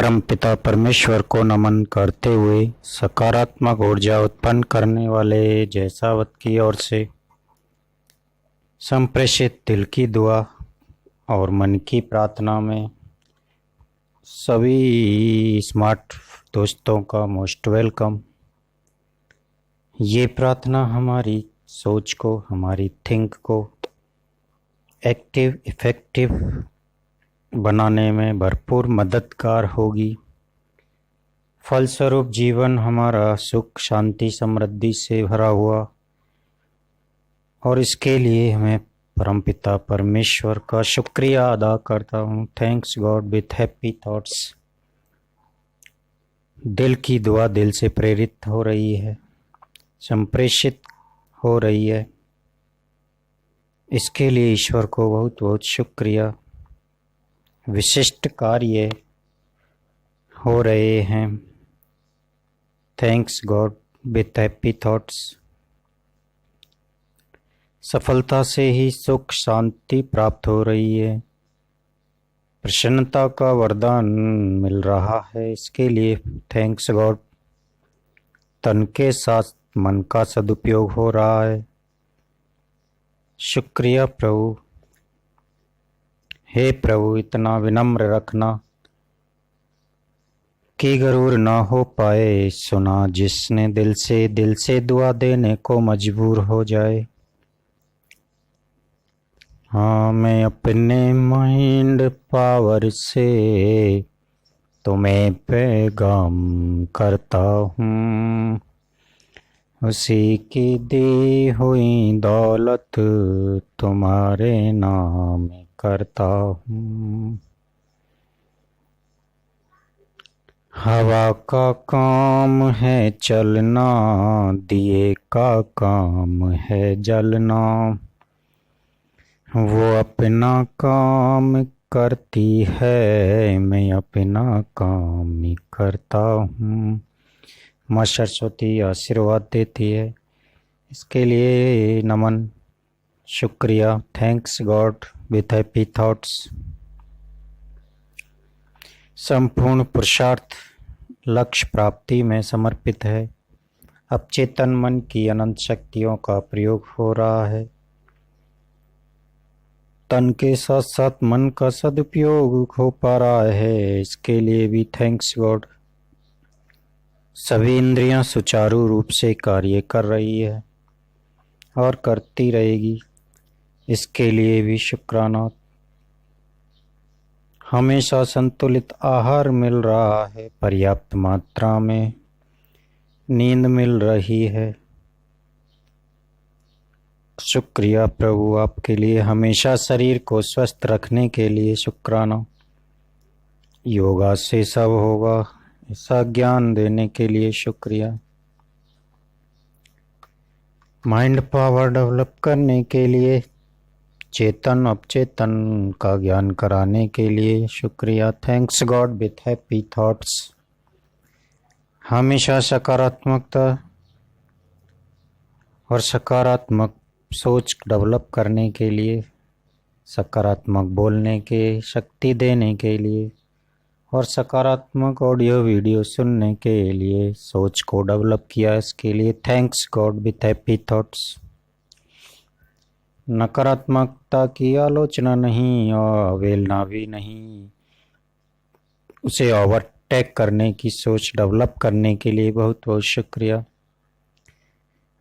परमपिता परमेश्वर को नमन करते हुए सकारात्मक ऊर्जा उत्पन्न करने वाले जैसावत की ओर से संप्रेषित दिल की दुआ और मन की प्रार्थना में सभी स्मार्ट दोस्तों का मोस्ट वेलकम। ये प्रार्थना हमारी सोच को, हमारी थिंक को एक्टिव इफेक्टिव बनाने में भरपूर मददगार होगी। फलस्वरूप जीवन हमारा सुख शांति समृद्धि से भरा हुआ, और इसके लिए मैं परमपिता परमेश्वर का शुक्रिया अदा करता हूँ। Thanks God with happy thoughts. दिल की दुआ दिल से प्रेरित हो रही है, संप्रेषित हो रही है। इसके लिए ईश्वर को बहुत बहुत शुक्रिया। विशिष्ट कार्य हो रहे हैं। Thanks God with happy thoughts. सफलता से ही सुख शांति प्राप्त हो रही है। प्रसन्नता का वरदान मिल रहा है। इसके लिए थैंक्स गॉड। तन के साथ मन का सदुपयोग हो रहा है। शुक्रिया प्रभु। हे प्रभु, इतना विनम्र रखना कि गरूर ना हो पाए सुना, जिसने दिल से दुआ देने को मजबूर हो जाए। हाँ, मैं अपने माइंड पावर से तुम्हें पैगाम करता हूँ, उसी की दी हुई दौलत तुम्हारे नाम करता हूँ। हवा का काम है चलना, दिए का काम है जलना। वो अपना काम करती है, मैं अपना काम ही करता हूँ। माँ सरस्वती आशीर्वाद देती है। इसके लिए नमन, शुक्रिया। Thanks God with happy thoughts. संपूर्ण पुरुषार्थ लक्ष्य प्राप्ति में समर्पित है। अब चेतन मन की अनंत शक्तियों का प्रयोग हो रहा है। तन के साथ साथ मन का सदुपयोग हो पा रहा है। इसके लिए भी थैंक्स गॉड। सभी इंद्रियां सुचारू रूप से कार्य कर रही है और करती रहेगी। इसके लिए भी शुक्राना। हमेशा संतुलित आहार मिल रहा है, पर्याप्त मात्रा में नींद मिल रही है। शुक्रिया प्रभु आपके लिए। हमेशा शरीर को स्वस्थ रखने के लिए शुक्राना। योगा से सब होगा, ऐसा ज्ञान देने के लिए शुक्रिया। माइंड पावर डेवलप करने के लिए, चेतन अपचेतन का ज्ञान कराने के लिए शुक्रिया। Thanks God with happy thoughts. हमेशा सकारात्मकता और सकारात्मक सोच डेवलप करने के लिए, सकारात्मक बोलने के शक्ति देने के लिए और सकारात्मक ऑडियो वीडियो सुनने के लिए सोच को डेवलप किया। इसके लिए thanks God with happy thoughts. नकारात्मकता की आलोचना नहीं और अवहेलना भी नहीं, उसे ओवरटेक करने की सोच डेवलप करने के लिए बहुत बहुत शुक्रिया।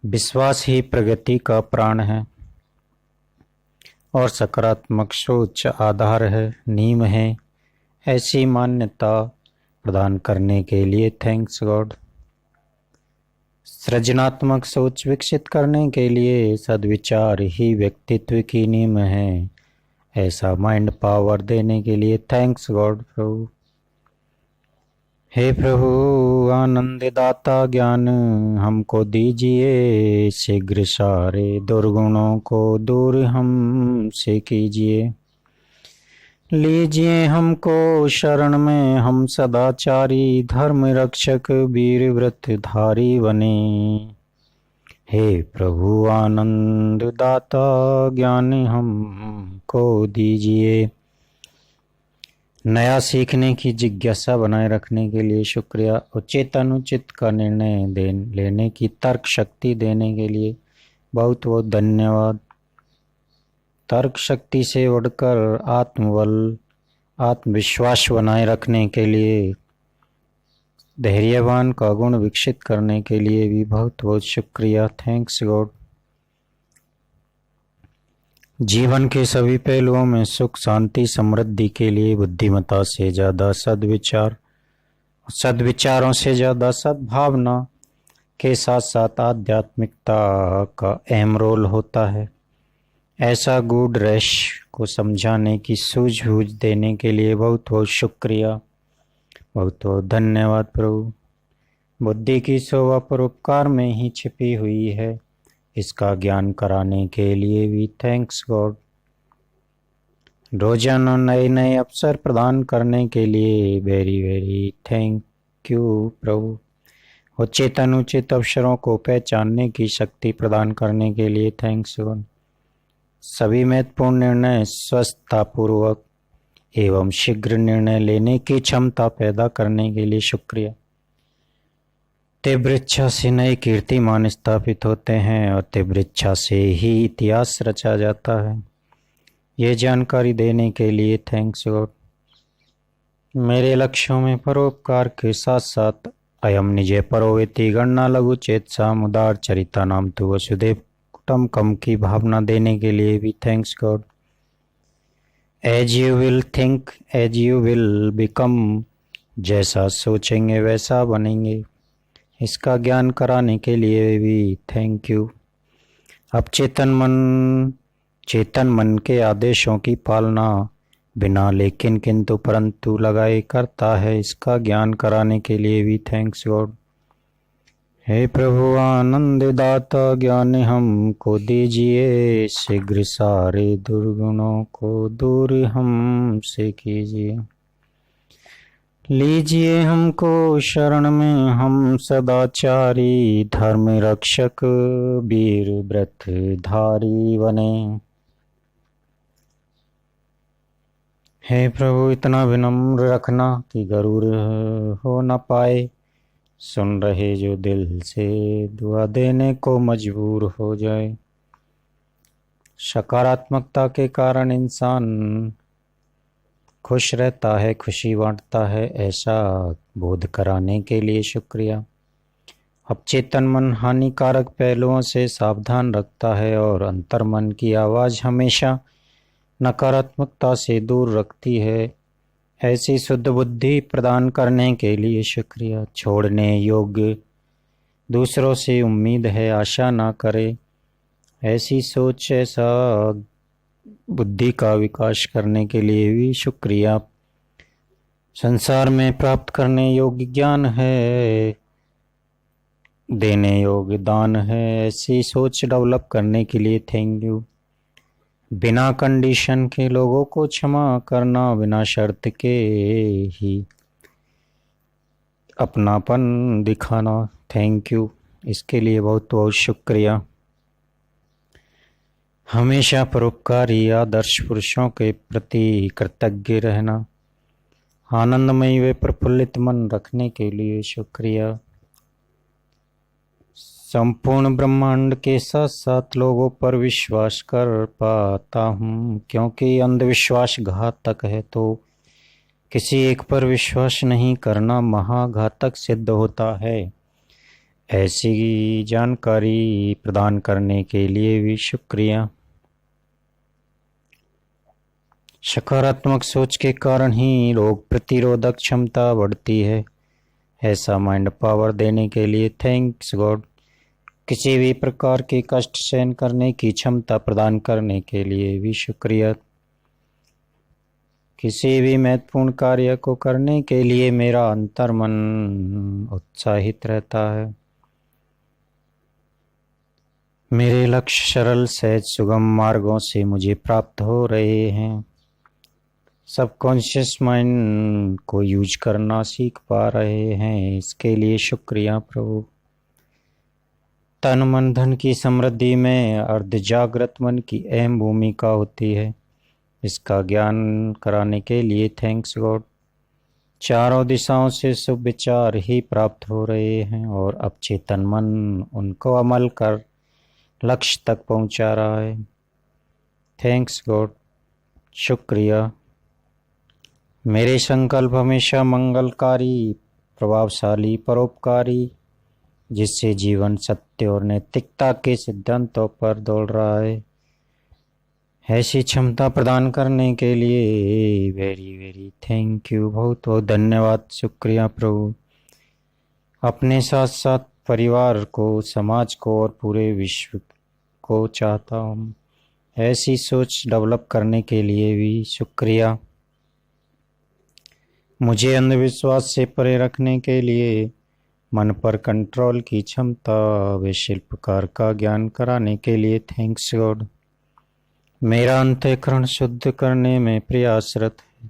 विश्वास ही प्रगति का प्राण है और सकारात्मक सोच आधार है, नींव है। ऐसी मान्यता प्रदान करने के लिए थैंक्स गॉड। सृजनात्मक सोच विकसित करने के लिए सद्विचार ही व्यक्तित्व की नींव है। ऐसा माइंड पावर देने के लिए थैंक्स गॉड प्रभु। हे प्रभु, आनंददाता ज्ञान हमको दीजिए, शीघ्र सारे दुर्गुणों को दूर हमसे कीजिए। लीजिए हमको शरण में, हम सदाचारी धर्म रक्षक वीर व्रतधारी बने। हे प्रभु आनंद दाता ज्ञान हमको दीजिए। नया सीखने की जिज्ञासा बनाए रखने के लिए शुक्रिया। उचित अनुचित का निर्णय लेने की तर्क शक्ति देने के लिए बहुत बहुत धन्यवाद। तर्क शक्ति से बढ़कर आत्मबल आत्मविश्वास बनाए रखने के लिए, धैर्यवान का गुण विकसित करने के लिए भी बहुत बहुत शुक्रिया। Thanks God. जीवन के सभी पहलुओं में सुख शांति समृद्धि के लिए बुद्धिमत्ता से ज़्यादा सद्विचार, सद्विचारों से ज़्यादा सद्भावना के साथ साथ आध्यात्मिकता का अहम रोल होता है। ऐसा गुड रैश को समझाने की सूझबूझ देने के लिए बहुत बहुत शुक्रिया, बहुत बहुत धन्यवाद प्रभु। बुद्धि की शोभा परोपकार में ही छिपी हुई है, इसका ज्ञान कराने के लिए भी थैंक्स गॉड। रोजाना नए नए अवसर प्रदान करने के लिए वेरी वेरी थैंक यू प्रभु। उचित अनुचित अवसरों को पहचानने की शक्ति प्रदान करने के लिए थैंक्स गॉड। सभी महत्वपूर्ण निर्णय स्वस्थतापूर्वक एवं शीघ्र निर्णय लेने की क्षमता पैदा करने के लिए शुक्रिया। तीव्र इच्छा से नए कीर्तिमान स्थापित होते हैं और तीव्र इच्छा से ही इतिहास रचा जाता है। ये जानकारी देने के लिए थैंक्स गॉड। मेरे लक्ष्यों में परोपकार के साथ साथ अयम निजे परोवेति गणना लघु चेतसा मुदार चरिता नाम तु वसुदेव कुटुंबकम की भावना देने के लिए भी thanks God. As you will think as you will become, जैसा सोचेंगे वैसा बनेंगे, इसका ज्ञान कराने के लिए भी थैंक यू। अब चेतन मन के आदेशों की पालना बिना लेकिन किंतु परंतु लगाए करता है, इसका ज्ञान कराने के लिए भी थैंक्स गॉड। हे प्रभु आनंद दाता ज्ञान हमको दीजिए, शीघ्र सारे दुर्गुणों को दूर हमसे कीजिए। लीजिए हमको शरण में, हम सदाचारी धर्म रक्षक वीर व्रत धारी बने। हे प्रभु इतना विनम्र रखना कि गरूर हो न पाए, सुन रहे जो दिल से दुआ देने को मजबूर हो जाए। सकारात्मकता के कारण इंसान खुश रहता है, खुशी बांटता है, ऐसा बोध कराने के लिए शुक्रिया। अब चेतन मन हानिकारक पहलुओं से सावधान रखता है और अंतर्मन की आवाज़ हमेशा नकारात्मकता से दूर रखती है। ऐसी शुद्ध बुद्धि प्रदान करने के लिए शुक्रिया। छोड़ने योग्य दूसरों से उम्मीद है आशा ना करे, ऐसी सोच ऐसा बुद्धि का विकास करने के लिए भी शुक्रिया। संसार में प्राप्त करने योग्य ज्ञान है, देने योग्य दान है, ऐसी सोच डेवलप करने के लिए थैंक यू। बिना कंडीशन के लोगों को क्षमा करना, बिना शर्त के ही अपनापन दिखाना, थैंक यू। इसके लिए बहुत बहुत शुक्रिया। हमेशा परोपकारी आदर्श पुरुषों के प्रति कृतज्ञ रहना, आनंदमयी व प्रफुल्लित मन रखने के लिए शुक्रिया। संपूर्ण ब्रह्मांड के साथ साथ लोगों पर विश्वास कर पाता हूँ, क्योंकि अंधविश्वास घातक है, तो किसी एक पर विश्वास नहीं करना महाघातक सिद्ध होता है। ऐसी जानकारी प्रदान करने के लिए भी शुक्रिया। सकारात्मक सोच के कारण ही रोग प्रतिरोधक क्षमता बढ़ती है, ऐसा माइंड पावर देने के लिए थैंक्स गॉड। किसी भी प्रकार के कष्ट सहन करने की क्षमता प्रदान करने के लिए भी शुक्रिया। किसी भी महत्वपूर्ण कार्य को करने के लिए मेरा अंतर्मन उत्साहित रहता है। मेरे लक्ष्य सरल सहज सुगम मार्गों से मुझे प्राप्त हो रहे हैं। सबकॉन्शियस माइंड को यूज करना सीख पा रहे हैं, इसके लिए शुक्रिया प्रभु। तन मन धन की समृद्धि में अर्ध जागृत मन की अहम भूमिका होती है। इसका ज्ञान कराने के लिए थैंक्स गॉड। चारों दिशाओं से शुभ विचार ही प्राप्त हो रहे हैं और अब चेतन मन उनको अमल कर लक्ष्य तक पहुंचा रहा है। थैंक्स गॉड, शुक्रिया। मेरे संकल्प हमेशा मंगलकारी, प्रभावशाली, परोपकारी, जिससे जीवन सत्य और नैतिकता के सिद्धांतों पर दौड़ रहा है, ऐसी क्षमता प्रदान करने के लिए वेरी वेरी थैंक यू, बहुत बहुत धन्यवाद, शुक्रिया प्रभु। अपने साथ साथ परिवार को, समाज को और पूरे विश्व को चाहता हूँ ऐसी सोच डेवलप करने के लिए भी शुक्रिया। मुझे अंधविश्वास से परे रखने के लिए, मन पर कंट्रोल की क्षमता व शिल्पकार का ज्ञान कराने के लिए थैंक्स गॉड। मेरा अंतःकरण शुद्ध करने में प्रयासरत है,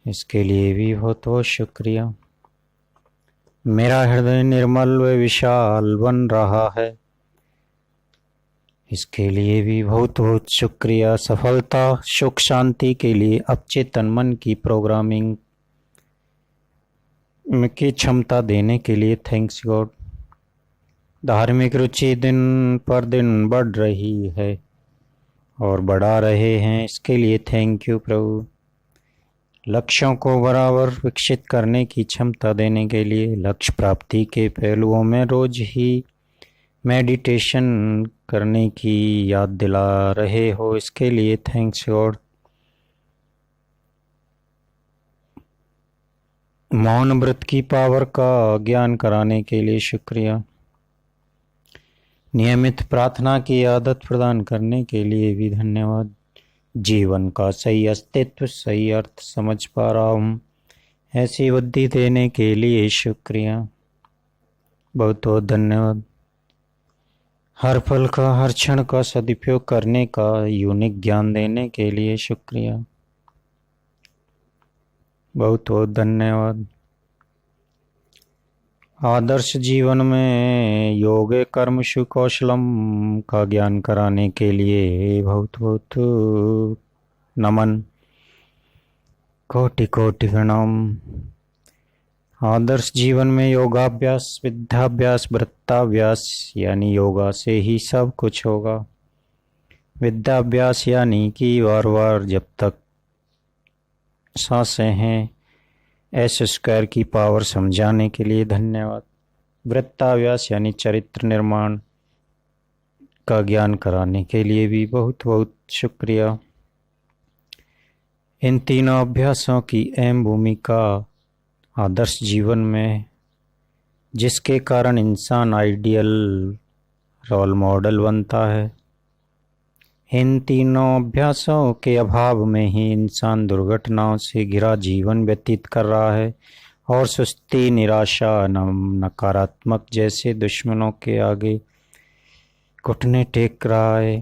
इसके लिए भी बहुत बहुत शुक्रिया। मेरा हृदय निर्मल व विशाल बन रहा है, इसके लिए भी बहुत बहुत शुक्रिया। सफलता, सुख, शांति के लिए अब चेतन मन की प्रोग्रामिंग की क्षमता देने के लिए थैंक्स गॉड। धार्मिक रुचि दिन पर दिन बढ़ रही है और बढ़ा रहे हैं, इसके लिए थैंक यू प्रभु। लक्ष्यों को बराबर विकसित करने की क्षमता देने के लिए, लक्ष्य प्राप्ति के पहलुओं में रोज ही मेडिटेशन करने की याद दिला रहे हो, इसके लिए थैंक्स गॉड। मौन व्रत की पावर का ज्ञान कराने के लिए शुक्रिया। नियमित प्रार्थना की आदत प्रदान करने के लिए भी धन्यवाद। जीवन का सही अस्तित्व, सही अर्थ समझ पा रहा हूँ, ऐसी बुद्धि देने के लिए शुक्रिया, बहुत बहुत धन्यवाद। हर पल का, हर क्षण का सदुपयोग करने का यूनिक ज्ञान देने के लिए शुक्रिया, बहुत बहुत धन्यवाद। आदर्श जीवन में योग कर्मसु कौशलम का ज्ञान कराने के लिए बहुत बहुत नमन, कोटि कोटि प्रणाम। आदर्श जीवन में योगाभ्यास, विद्याभ्यास, वृत्ताभ्यास यानी योगा से ही सब कुछ होगा। विद्याभ्यास यानी कि बार बार जब तक सांसें हैं, एस स्क्वायर की पावर समझाने के लिए धन्यवाद। वृत्ताभ्यास यानी चरित्र निर्माण का ज्ञान कराने के लिए भी बहुत बहुत शुक्रिया। इन तीनों अभ्यासों की अहम भूमिका आदर्श जीवन में, जिसके कारण इंसान आइडियल रोल मॉडल बनता है। इन तीनों अभ्यासों के अभाव में ही इंसान दुर्घटनाओं से घिरा जीवन व्यतीत कर रहा है और सुस्ती, निराशा, नकारात्मक जैसे दुश्मनों के आगे घुटने टेक रहा है।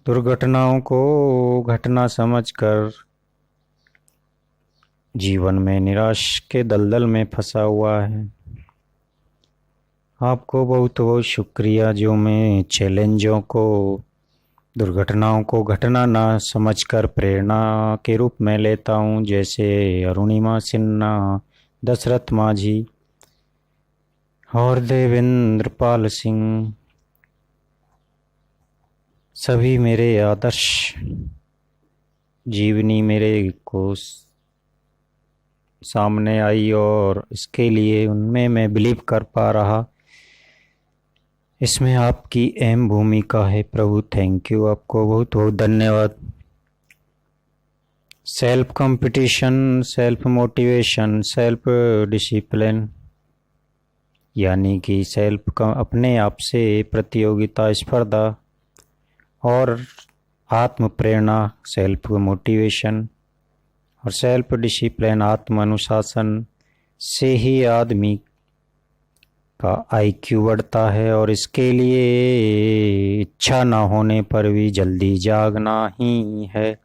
दुर्घटनाओं को घटना समझकर जीवन में निराश के दलदल में फंसा हुआ है। आपको बहुत बहुत शुक्रिया, जो मैं चैलेंजों को, दुर्घटनाओं को घटना ना समझकर प्रेरणा के रूप में लेता हूँ, जैसे अरुणिमा सिन्हा, दशरथ माझी और देवेंद्र पाल सिंह, सभी मेरे आदर्श जीवनी मेरे को सामने आई और इसके लिए उनमें मैं बिलीव कर पा रहा। इसमें आपकी अहम भूमिका है प्रभु, थैंक यू, आपको बहुत बहुत धन्यवाद। Self competition, self motivation, self discipline यानी कि सेल्फ का अपने आप से प्रतियोगिता, स्पर्धा और आत्म प्रेरणा सेल्फ मोटिवेशन और सेल्फ डिसिप्लिन आत्म अनुशासन से ही आदमी का IQ बढ़ता है और इसके लिए इच्छा ना होने पर भी जल्दी जागना ही है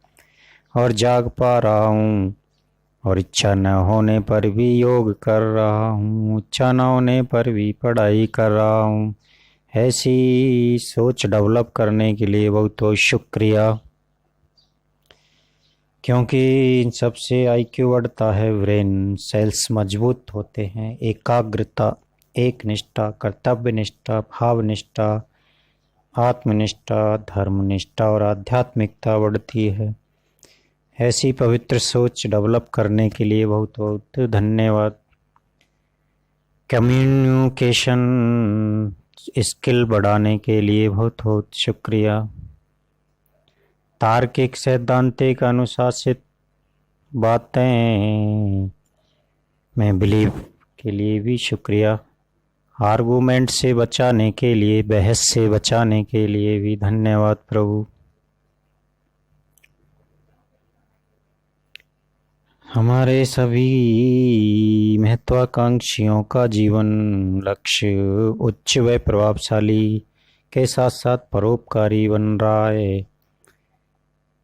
और जाग पा रहा हूँ, और इच्छा न होने पर भी योग कर रहा हूँ, इच्छा न होने पर भी पढ़ाई कर रहा हूँ, ऐसी सोच डेवलप करने के लिए बहुत बहुत शुक्रिया, क्योंकि इन सबसे आईक्यू बढ़ता है, ब्रेन सेल्स मजबूत होते हैं, एकाग्रता, एक निष्ठा, कर्तव्य निष्ठा, भाव निष्ठा, आत्मनिष्ठा, धर्मनिष्ठा और आध्यात्मिकता बढ़ती है। ऐसी पवित्र सोच डेवलप करने के लिए बहुत बहुत धन्यवाद। कम्युनिकेशन स्किल बढ़ाने के लिए बहुत बहुत शुक्रिया। तार्किक सैद्धांतिक अनुशासित बातें में बिलीव के लिए भी शुक्रिया। आर्गूमेंट से बचाने के लिए, बहस से बचाने के लिए भी धन्यवाद प्रभु। हमारे सभी महत्वाकांक्षियों का जीवन लक्ष्य उच्च व प्रभावशाली के साथ साथ परोपकारी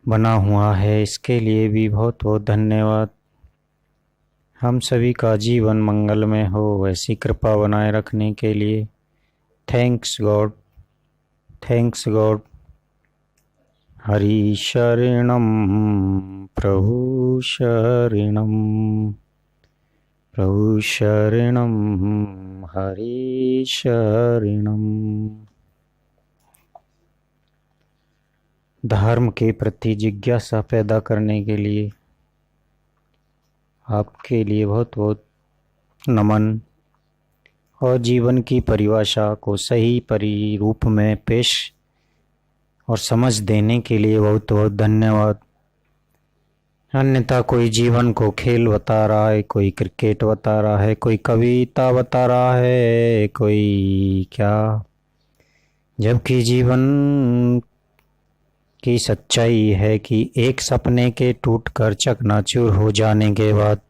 बना हुआ है, इसके लिए भी बहुत बहुत धन्यवाद। हम सभी का जीवन मंगलमय हो, ऐसी कृपा बनाए रखने के लिए thanks God, thanks God. Hari शरणम प्रभु शरणम, प्रभु शरणम हरि शरणम। धर्म के प्रति जिज्ञासा पैदा करने के लिए आपके लिए बहुत बहुत नमन, और जीवन की परिभाषा को सही रूप में पेश और समझ देने के लिए बहुत बहुत धन्यवाद। अन्यथा कोई जीवन को खेल बता रहा है, कोई क्रिकेट बता रहा है, कोई कविता बता रहा है, कोई क्या, जबकि जीवन की सच्चाई है कि एक सपने के टूटकर चकनाचूर हो जाने के बाद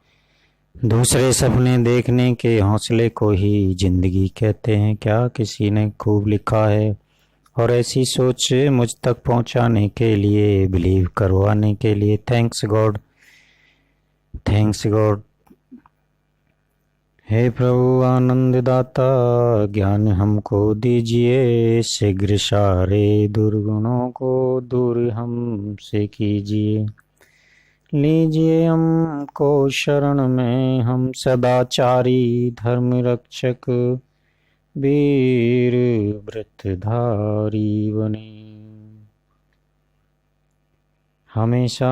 दूसरे सपने देखने के हौसले को ही जिंदगी कहते हैं। क्या किसी ने खूब लिखा है। और ऐसी सोच मुझ तक पहुंचाने के लिए, बिलीव करवाने के लिए थैंक्स गॉड, थैंक्स गॉड। हे प्रभु आनंददाता, ज्ञान हमको दीजिए, शीघ्र सारे दुर्गुणों को दूर हमसे कीजिए। लीजिए हमको शरण में, हम सदाचारी धर्म रक्षक वीर व्रतधारी बने। हमेशा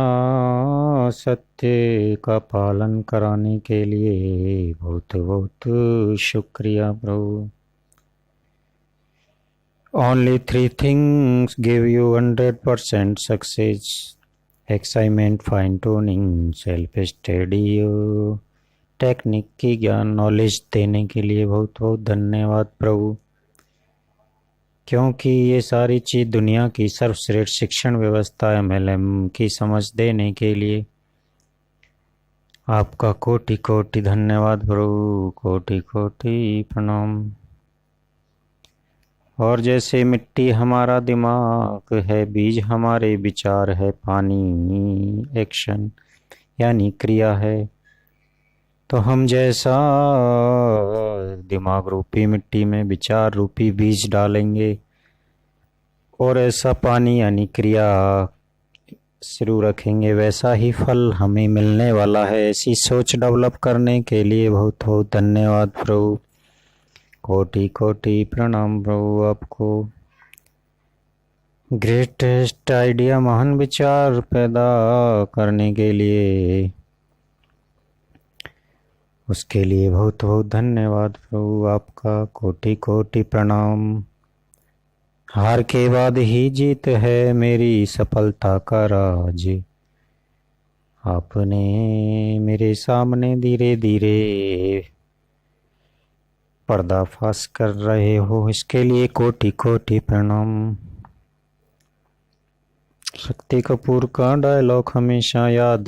सत्य का पालन कराने के लिए बहुत बहुत शुक्रिया प्रभु। Only 3 things give you 100% success: excitement, fine tuning, self study। Technique की ज्ञान नॉलेज देने के लिए बहुत बहुत धन्यवाद प्रभु, क्योंकि ये सारी चीज दुनिया की सर्वश्रेष्ठ शिक्षण व्यवस्था MLM की समझ देने के लिए आपका कोटि कोटि धन्यवाद प्रभु, कोटि कोटि प्रणाम। और जैसे मिट्टी हमारा दिमाग है, बीज हमारे विचार है, पानी एक्शन यानी क्रिया है, तो हम जैसा दिमाग रूपी मिट्टी में विचार रूपी बीज डालेंगे और ऐसा पानी यानी क्रिया शुरू रखेंगे, वैसा ही फल हमें मिलने वाला है। ऐसी सोच डेवलप करने के लिए बहुत बहुत धन्यवाद प्रभु, कोटि कोटि प्रणाम प्रभु आपको। ग्रेटेस्ट आइडिया, महान विचार पैदा करने के लिए, उसके लिए बहुत बहुत धन्यवाद प्रभु आपका, कोटि कोटि प्रणाम। हार के बाद ही जीत है मेरी सफलता का राज, आपने मेरे सामने धीरे धीरे पर्दाफाश कर रहे हो, इसके लिए कोटि कोटि प्रणाम। शक्ति कपूर का डायलॉग हमेशा याद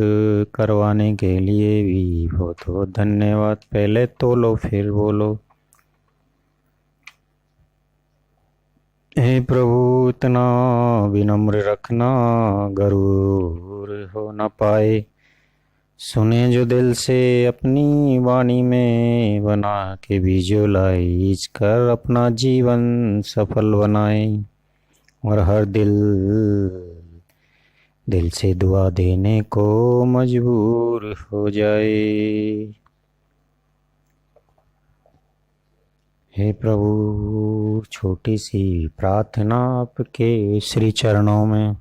करवाने के लिए भी बहुत बहुत धन्यवाद। पहले तोलो फिर बोलो। हे प्रभु इतना विनम्र रखना, गरूर हो न पाए, सुने जो दिल से अपनी वाणी में, बना के विजुअलाइज कर अपना जीवन सफल बनाए। और हर दिल से दुआ देने को मजबूर हो जाए। हे प्रभु, छोटी सी प्रार्थना आपके श्री चरणों में।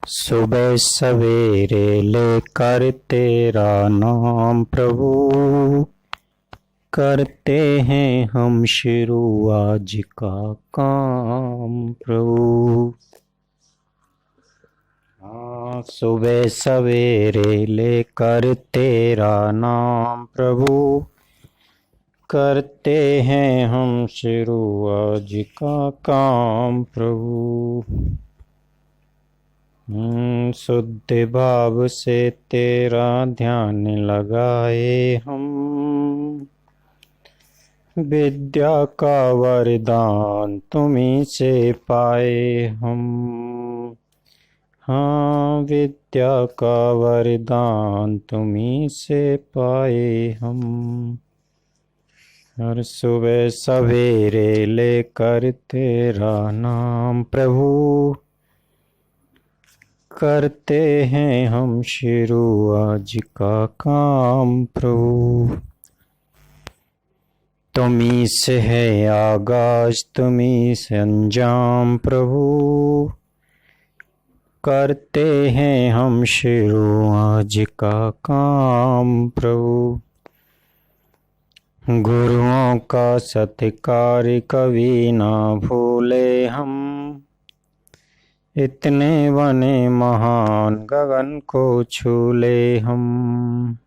सुबह सवेरे लेकर तेरा नाम प्रभु, करते हैं हम शुरू आज का काम प्रभु। सुबह सवेरे लेकर तेरा नाम प्रभु, करते हैं हम शुरू आज का काम प्रभु। शुद्ध भाव से तेरा ध्यान लगाए हम, विद्या का वरदान तुम्हीं से पाए हम। हाँ, विद्या का वरदान तुम्हीं से पाए हम। हर सुबह सवेरे लेकर तेरा नाम प्रभु, करते हैं हम शुरू आज का काम प्रभु। तुम्हीं से है आगाज, तुम्हीं से अंजाम प्रभु, करते हैं हम शुरू आज का काम प्रभु। गुरुओं का सत्कार कभी ना भूले हम, इतने बने महान गगन को छू ले हम।